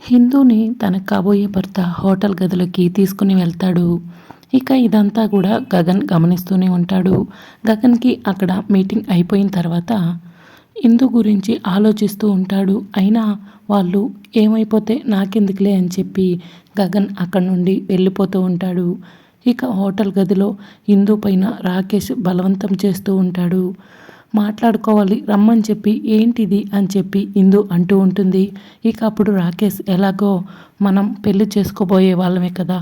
హిందూని తన కాబోయే భర్త హోటల్ గదిలోకి తీసుకుని వెళ్తాడు. ఇక ఇదంతా కూడా గగన్ గమనిస్తూనే ఉంటాడు. గగన్కి అక్కడ మీటింగ్ అయిపోయిన తర్వాత ఇందు గురించి ఆలోచిస్తూ ఉంటాడు. అయినా వాళ్ళు ఏమైపోతే నాకెందుకులే అని చెప్పి గగన్ అక్కడి నుండి వెళ్ళిపోతూ ఉంటాడు. ఇక హోటల్ గదిలో ఇందు పైన రాకేష్ బలవంతం చేస్తూ ఉంటాడు. మాట్లాడుకోవాలి రమ్మని చెప్పి ఏంటిది అని చెప్పి ఇందు అంటూ ఉంటుంది. ఇక అప్పుడు రాకేష్ ఎలాగో మనం పెళ్లి చేసుకోబోయే వాళ్ళమే కదా,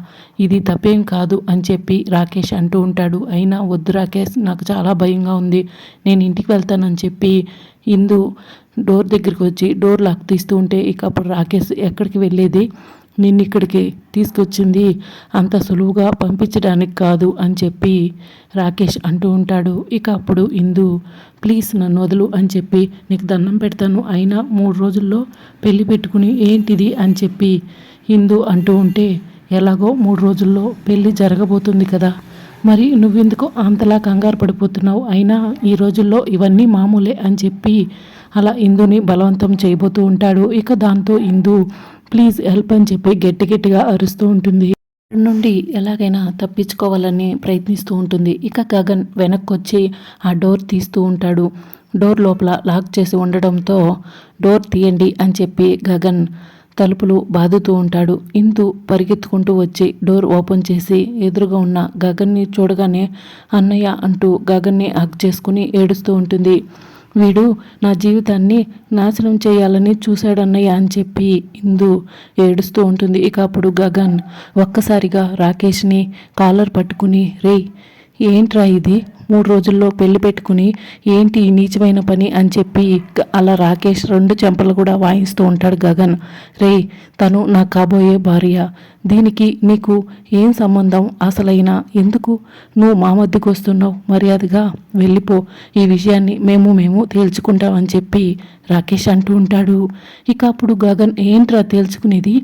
ఇది తప్పేం కాదు అని చెప్పి రాకేష్ అంటూ ఉంటాడు. అయినా వద్దు రాకేష్, నాకు చాలా భయంగా ఉంది, నేను ఇంటికి వెళ్తానని చెప్పి ఇందు డోర్ దగ్గరికి వచ్చి డోర్ లాక్ తీస్తూ ఉంటే ఇక అప్పుడు రాకేష్ ఎక్కడికి వెళ్ళేది, నిన్నిక్కడికి తీసుకొచ్చింది అంత సులువుగా పంపించడానికి కాదు అని చెప్పి రాకేష్ అంటూ ఉంటాడు. ఇక అప్పుడు ఇందు ప్లీజ్ నన్ను వదులు అని చెప్పి నీకు దండం పెడతాను, అయినా 3 రోజుల్లో పెళ్లి పెట్టుకుని ఏంటిది అని చెప్పి ఇందు అంటూ ఉంటే ఎలాగో 3 రోజుల్లో పెళ్ళి జరగబోతుంది కదా, మరి నువ్వెందుకు అంతలా కంగారు పడిపోతున్నావు, అయినా ఈ రోజుల్లో ఇవన్నీ మామూలే అని చెప్పి అలా ఇందుని బలవంతం చేయబోతూ ఉంటాడు. ఇక దాంతో ఇందు ప్లీజ్ హెల్ప్ అని చెప్పి గట్టి గట్టిగా అరుస్తూ ఉంటుంది. నుండి ఎలాగైనా తప్పించుకోవాలని ప్రయత్నిస్తూ ఉంటుంది. ఇక గగన్ వెనక్కొచ్చి ఆ డోర్ తీస్తూ ఉంటాడు. డోర్ లోపల లాక్ చేసి ఉండడంతో డోర్ తీయండి అని చెప్పి గగన్ తలుపులు బాదుతూ ఉంటాడు. ఇందు పరిగెత్తుకుంటూ వచ్చి డోర్ ఓపెన్ చేసి ఎదురుగా ఉన్న గగన్ని చూడగానే అన్నయ్య అంటూ గగన్ని హగ్ చేసుకుని ఏడుస్తూ ఉంటుంది. వీడు నా జీవితాన్ని నాశనం చేయాలని చూశాడన్నయ్య అని చెప్పి ఇందు ఏడుస్తూ ఉంటుంది. ఇక అప్పుడు గగన్ ఒక్కసారిగా రాకేష్ని కాలర్ పట్టుకుని రేయ్ ఏంట్రా ఇది, 3 రోజుల్లో పెళ్లి పెట్టుకుని ఏంటి ఈ నీచమైన పని అని చెప్పి అలా రాకేష్ 2 చెంపలు కూడా వాయిస్తూ ఉంటాడు గగన్. రేయ్ తను నా కాబోయే భార్య, దీనికి నీకు ఏం సంబంధం, అసలైనా ఎందుకు నువ్వు మా మధ్యకు వస్తున్నావు, మర్యాదగా వెళ్ళిపో, ఈ విషయాన్ని మేము తేల్చుకుంటామని చెప్పి రాకేష్ అంటూ ఉంటాడు. ఇక అప్పుడు గగన్ ఏంట్రా తేల్చుకునేది,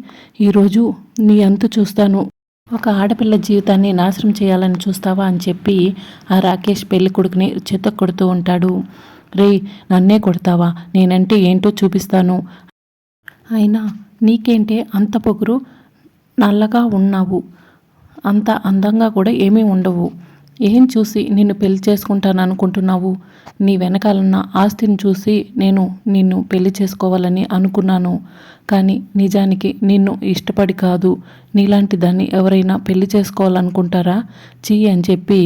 ఈరోజు నీ అంతు చూస్తాను, ఒక ఆడపిల్ల జీవితాన్ని నాశనం చేయాలని చూస్తావా అని చెప్పి ఆ రాకేష్ పెళ్లి కొడుకుని చెత్త కొడుతూ ఉంటాడు. రేయ్ నన్నే కొడతావా, నేనంటే ఏంటో చూపిస్తాను, అయినా నీకేంటే అంత పొగరు, నల్లగా ఉన్నావు, అంత అందంగా కూడా ఏమీ ఉండవు, ఏం చూసి నిన్ను పెళ్లి చేసుకుంటాను అనుకుంటున్నావు, నీ వెనకాలన్న ఆస్తిని చూసి నేను నిన్ను పెళ్లి చేసుకోవాలని అనుకున్నాను, కానీ నిజానికి నిన్ను ఇష్టపడి కాదు, నీలాంటి దాన్ని ఎవరైనా పెళ్లి చేసుకోవాలనుకుంటారా, చీ అని చెప్పి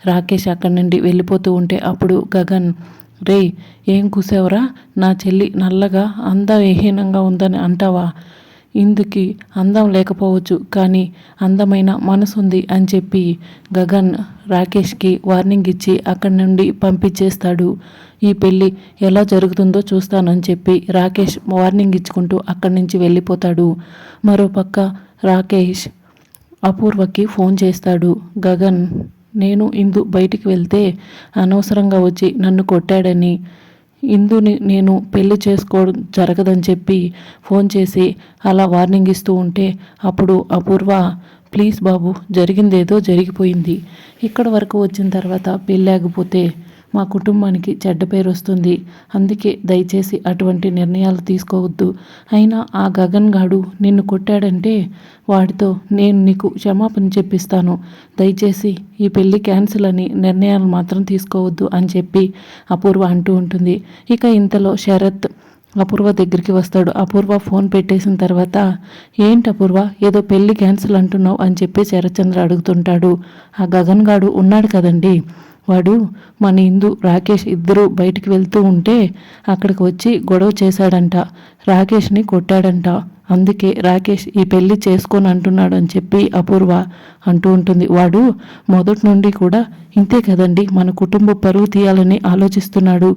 రాకేష్ అక్కడి నుండి వెళ్ళిపోతూ ఉంటే అప్పుడు గగన్ రేయ్ ఏం కూసావురా, నా చెల్లి నల్లగా అందవిహీనంగా ఉందని అంటావా, ఇందుకి అందం లేకపోవచ్చు కానీ అందమైన మనసుంది అని చెప్పి గగన్ రాకేష్కి వార్నింగ్ ఇచ్చి అక్కడి నుండి పంపించేస్తాడు. ఈ పెళ్ళి ఎలా జరుగుతుందో చూస్తానని చెప్పి రాకేష్ వార్నింగ్ ఇచ్చుకుంటూ అక్కడి నుంచి వెళ్ళిపోతాడు. మరోపక్క రాకేష్ అపూర్వకి ఫోన్ చేస్తాడు. గగన్ నేను ఇందు బయటికి వెళ్తే అనవసరంగా వచ్చి నన్ను కొట్టాడని, ఇందుని నేను పెళ్లి చేసుకోవడం జరగదని చెప్పి ఫోన్ చేసి అలా వార్నింగ్ ఇస్తూ ఉంటే అప్పుడు అపూర్వ ప్లీజ్ బాబు, జరిగిందేదో జరిగిపోయింది, ఇక్కడ వరకు వచ్చిన తర్వాత పెళ్ళి ఆగిపోతే మా కుటుంబానికి చెడ్డ పేరు వస్తుంది, అందుకే దయచేసి అటువంటి నిర్ణయాలు తీసుకోవద్దు, అయినా ఆ గగన్ గాడు నిన్ను కొట్టాడంటే వాడితో నేను నీకు క్షమాపణ చెప్పిస్తాను, దయచేసి ఈ పెళ్ళి క్యాన్సిల్ అని నిర్ణయాలు మాత్రం తీసుకోవద్దు అని చెప్పి అపూర్వ అంటూ ఉంటుంది. ఇక ఇంతలో శరత్ అపూర్వ దగ్గరికి వస్తాడు. అపూర్వ ఫోన్ పెట్టేసిన తర్వాత ఏంటి అపూర్వ ఏదో పెళ్ళి క్యాన్సిల్ అంటున్నావు అని చెప్పి శరత్చంద్ర అడుగుతుంటాడు. ఆ గగన్ గాడు ఉన్నాడు కదండి, వాడు మన ఇందు రాకేష్ ఇద్దరు బయటికి వెళ్తూ ఉంటే అక్కడికి వచ్చి గొడవ చేశాడంట, రాకేష్ని కొట్టాడంట, అందుకే రాకేష్ ఈ పెళ్ళి చేసుకొని అంటున్నాడు అని చెప్పి అపూర్వ అంటూ ఉంటుంది. వాడు మొదటి నుండి కూడా ఇంతే కదండి, మన కుటుంబ పరువు తీయాలని ఆలోచిస్తున్నాడు,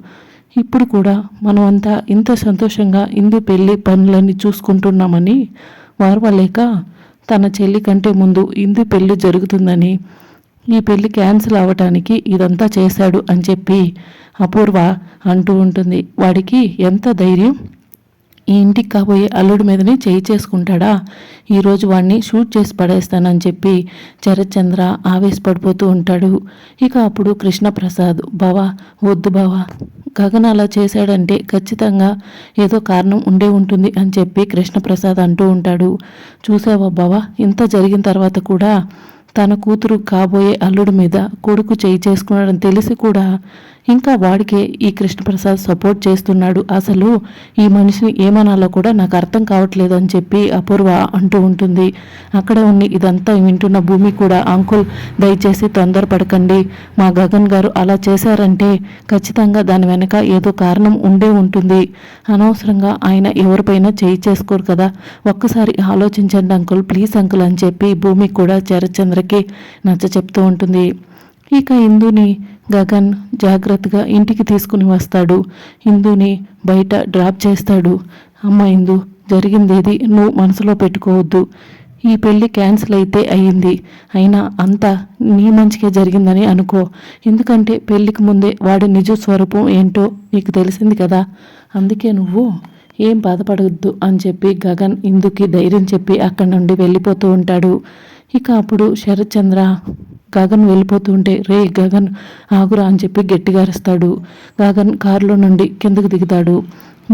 ఇప్పుడు కూడా మనమంతా ఇంత సంతోషంగా ఇందు పెళ్ళి పనులన్నీ చూసుకుంటున్నామని వారవలేక తన చెల్లి కంటే ముందు ఇందు పెళ్ళి జరుగుతుందని ఈ పెళ్ళి క్యాన్సిల్ అవ్వటానికి ఇదంతా చేశాడు అని చెప్పి అపూర్వ అంటూ ఉంటుంది. వాడికి ఎంత ధైర్యం, ఈ ఇంటికి కాబోయే అల్లుడి మీదనే చేయి చేసుకుంటాడా, ఈరోజు వాడిని షూట్ చేసి పడేస్తానని చెప్పి శరత్చంద్ర ఆవేశపడిపోతూ ఉంటాడు. ఇక అప్పుడు కృష్ణప్రసాద్, బావా వద్దు బావా, గగన్ అలా చేశాడంటే ఖచ్చితంగా ఏదో కారణం ఉండే ఉంటుంది అని చెప్పి కృష్ణప్రసాద్ అంటూ ఉంటాడు. చూసావా బావా, ఇంత జరిగిన తర్వాత కూడా తన కూతురు కాబోయే అల్లుడి మీద కొడుకు చేయి చేసుకున్నాడని తెలిసి కూడా ఇంకా వాడికే ఈ కృష్ణప్రసాద్ సపోర్ట్ చేస్తున్నాడు. అసలు ఈ మనిషిని ఏమనాలో కూడా నాకు అర్థం కావట్లేదు అని చెప్పి అపూర్వ అంటూ ఉంటుంది. అక్కడే ఉండి ఇదంతా వింటున్న భూమి కూడా, అంకుల్ దయచేసి తొందరపడకండి, మా గగన్ గారు అలా చేశారంటే ఖచ్చితంగా దాని వెనక ఏదో కారణం ఉండే ఉంటుంది. అనవసరంగా ఆయన ఎవరిపైన చేయి చేసుకోరు కదా, ఒక్కసారి ఆలోచించండి అంకుల్, ప్లీజ్ అంకుల్ అని చెప్పి భూమి కూడా శరత్చంద్రకి నచ్చ చెప్తూ ఉంటుంది. ఇక ఇందుని గగన్ జాగ్రత్తగా ఇంటికి తీసుకుని వస్తాడు. ఇందుని బయట డ్రాప్ చేస్తాడు. అమ్మ ఇందు, జరిగిందేది నువ్వు మనసులో పెట్టుకోవద్దు. ఈ పెళ్ళి క్యాన్సిల్ అయితే అయ్యింది, అయినా అంతా నీ మంచిగా జరిగిందని అనుకో. ఎందుకంటే పెళ్ళికి ముందే వాడి నిజ స్వరూపం ఏంటో నీకు తెలిసింది కదా, అందుకే నువ్వు ఏం బాధపడవద్దు అని చెప్పి గగన్ ఇందుకి ధైర్యం చెప్పి అక్కడి నుండి వెళ్ళిపోతూ ఉంటాడు. ఇక అప్పుడు శరత్చంద్ర గగన్ వెళ్ళిపోతూ ఉంటే, రే గగన్ ఆగురా అని చెప్పి గట్టిగా అరుస్తాడు. గగన్ కారులో నుండి కిందకు దిగుతాడు.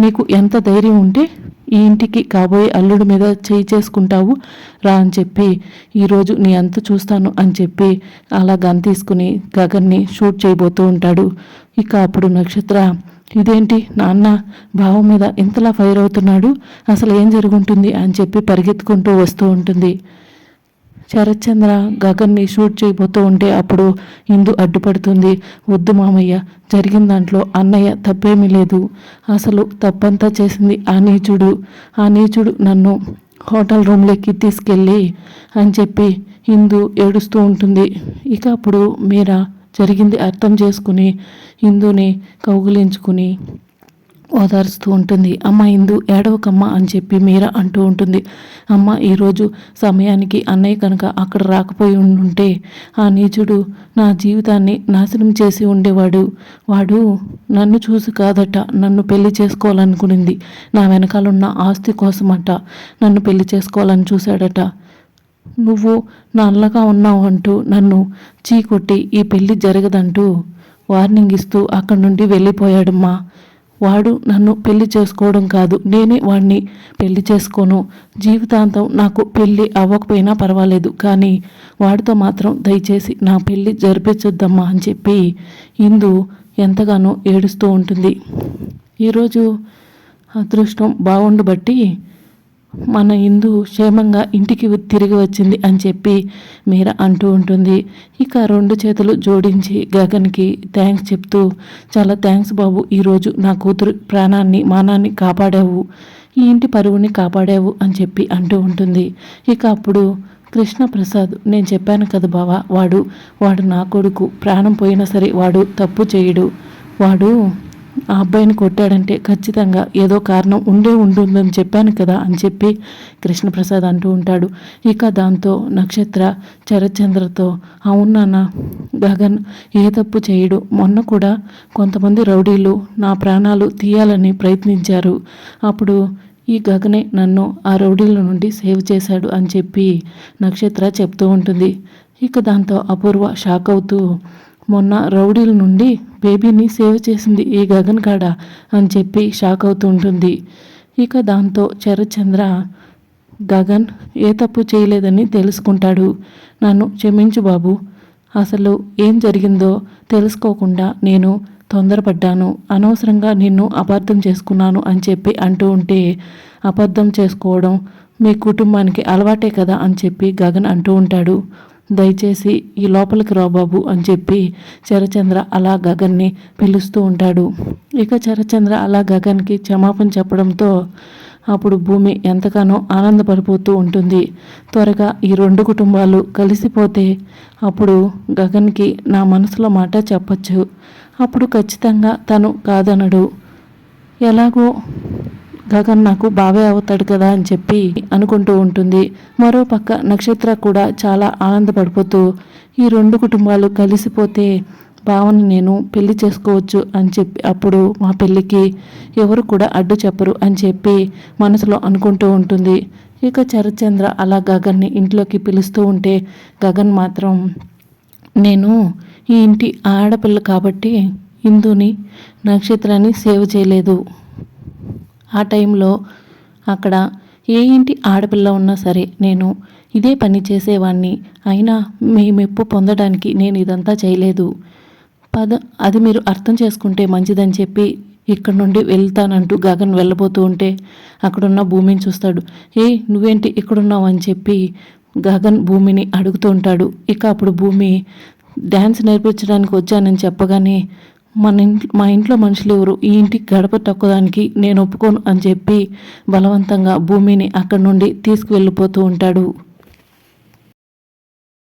నీకు ఎంత ధైర్యం ఉంటే ఈ ఇంటికి కాబోయే అల్లుడి మీద చేయి చేసుకుంటావు రా అని చెప్పి, ఈరోజు నీ అంత చూస్తాను అని చెప్పి అలా గన్ తీసుకుని గగన్ని షూట్ చేయబోతూ ఉంటాడు. ఇక అప్పుడు నక్షత్ర, ఇదేంటి నాన్న బావ మీద ఇంతలా ఫైర్ అవుతున్నాడు, అసలు ఏం జరుగుంటుంది అని చెప్పి పరిగెత్తుకుంటూ వస్తూ ఉంటుంది. శరత్చంద్ర గగన్ని షూట్ చేయబోతూ ఉంటే అప్పుడు ఇందు అడ్డుపడుతుంది. వద్దు మామయ్య, జరిగిన దాంట్లో అన్నయ్య తప్పేమీ లేదు, అసలు తప్పంతా చేసింది ఆ నీచుడు నన్ను హోటల్ రూమ్లోకి తీసుకెళ్ళి అని చెప్పి ఇందు ఏడుస్తూ ఉంటుంది. ఇక అప్పుడు మీరా జరిగింది అర్థం చేసుకుని ఇందుని కౌగిలించుకుని ఓదారుస్తూ ఉంటుంది. అమ్మ ఇందు ఏడవకమ్మ అని చెప్పి మీరా అంటూ ఉంటుంది. అమ్మ ఈరోజు సమయానికి అన్నయ్య కనుక అక్కడ రాకపోయి ఉంటే ఆ నీచుడు నా జీవితాన్ని నాశనం చేసి ఉండేవాడు. వాడు నన్ను చూసి కాదట నన్ను పెళ్లి చేసుకోవాలనుకునింది, నా వెనకాలన్న ఆస్తి కోసమట నన్ను పెళ్లి చేసుకోవాలని చూశాడట. నువ్వు నా అల్లగా ఉన్నావు అంటూ నన్ను చీకొట్టి ఈ పెళ్లి జరగదంటూ వార్నింగ్ ఇస్తూ అక్కడి నుండి వెళ్ళిపోయాడమ్మా. వాడు నన్ను పెళ్లి చేసుకోవడం కాదు, నేనే వాడిని పెళ్లి చేసుకోను. జీవితాంతం నాకు పెళ్ళి అవ్వకపోయినా పర్వాలేదు, కానీ వాడితో మాత్రం దయచేసి నా పెళ్ళి జరిపించొద్దమ్మా అని చెప్పి ఇందు ఎంతగానో ఏడుస్తూ ఉంటుంది. ఈరోజు అదృష్టం బాగుండబట్టి మన ఇందు క్షేమంగా ఇంటికి తిరిగి వచ్చింది అని చెప్పి మీరా అంటూ ఉంటుంది. ఇక రెండు చేతులు జోడించి గగన్కి థ్యాంక్స్ చెప్తూ, చాలా థ్యాంక్స్ బాబు, ఈరోజు నా కూతురు ప్రాణాన్ని మానాన్ని కాపాడావు, ఈ ఇంటి పరువుని కాపాడావు అని చెప్పి అంటూ ఉంటుంది. ఇక అప్పుడు కృష్ణప్రసాద్, నేను చెప్పాను కదా బావా, వాడు నా కొడుకు, ప్రాణం పోయినా సరే వాడు తప్పు చేయడు, వాడు ఆ అబ్బాయిని కొట్టాడంటే ఖచ్చితంగా ఏదో కారణం ఉంటుందని చెప్పాను కదా అని చెప్పి కృష్ణప్రసాద్ అంటూ ఉంటాడు. ఇక దాంతో నక్షత్ర శరత్చంద్రతో, అవును నాన్న, గగన్ ఏ తప్పు చేయడు, మొన్న కూడా కొంతమంది రౌడీలు నా ప్రాణాలు తీయాలని ప్రయత్నించారు, అప్పుడు ఈ గగనే నన్ను ఆ రౌడీల నుండి సేవ్ చేశాడు అని చెప్పి నక్షత్ర చెప్తూ ఉంటుంది. ఇక దాంతో అపూర్వ షాక్ అవుతూ, మొన్న రౌడీల నుండి బేబీని సేవ్ చేసింది ఈ గగన్ కాడ అని చెప్పి షాక్ అవుతూ ఉంటుంది. ఇక దాంతో శరత్చంద్ర, గగన్ ఏ తప్పు చేయలేదని తెలుసుకుంటాడు, నన్ను క్షమించు బాబు, అసలు ఏం జరిగిందో తెలుసుకోకుండా నేను తొందరపడ్డాను, అనవసరంగా నిన్ను అబద్ధం చేసుకున్నాను అని చెప్పి అంటూ ఉంటే, అబద్ధం చేసుకోవడం మీ కుటుంబానికి అలవాటే కదా అని చెప్పి గగన్ అంటూ ఉంటాడు. దయచేసి ఈ లోపలికి రా బాబు అని చెప్పి శరత్చంద్ర అలా గగన్ని పిలుస్తూ ఉంటాడు. ఇక శరత్చంద్ర అలా గగన్కి క్షమాపణ చెప్పడంతో అప్పుడు భూమి ఎంతగానో ఆనందపడిపోతూ ఉంటుంది. త్వరగా ఈ రెండు కుటుంబాలు కలిసిపోతే అప్పుడు గగన్కి నా మనసులో మాట చెప్పచ్చు, అప్పుడు ఖచ్చితంగా తను కాదనడు, ఎలాగో గగన్ నాకు బావే అవుతాడు కదా అని చెప్పి అనుకుంటూ ఉంటుంది. మరోపక్క నక్షత్ర కూడా చాలా ఆనందపడిపోతూ, ఈ రెండు కుటుంబాలు కలిసిపోతే భావని నేను పెళ్లి చేసుకోవచ్చు అని చెప్పి అప్పుడు మా పెళ్ళికి ఎవరు కూడా అడ్డు చెప్పరు అని చెప్పి మనసులో అనుకుంటూ ఉంటుంది. ఇక శరత్చంద్ర అలా గగన్ని ఇంట్లోకి పిలుస్తూ ఉంటే గగన్ మాత్రం నేను ఈ ఇంటి ఆడపిల్ల కాబట్టి ఇందుని నక్షత్రాన్ని సేవ్ చేయలేదు. ఆ టైంలో అక్కడ ఏ ఇంటి ఆడపిల్ల ఉన్నా సరే నేను ఇదే పని చేసేవాణ్ణి. అయినా మీ మెప్పు పొందడానికి నేను ఇదంతా చేయలేదు. అది మీరు అర్థం చేసుకుంటే మంచిదని చెప్పి ఇక్కడ నుండి వెళ్తానంటూ గగన్ వెళ్ళబోతూ ఉంటే అక్కడున్న భూమిని చూస్తాడు. నువ్వేంటి ఇక్కడున్నావు అని చెప్పి గగన్ భూమిని అడుగుతూ ఉంటాడు. ఇక అప్పుడు భూమి డ్యాన్స్ నేర్పించడానికి వచ్చానని చెప్పగానే మా ఇంట్లో మనుషులు ఎవరు ఈ ఇంటికి గడప తొక్కడానికి నేను ఒప్పుకోను అని చెప్పి బలవంతంగా భూమిని అక్కడి నుండి తీసుకువెళ్ళిపోతూ ఉంటాడు.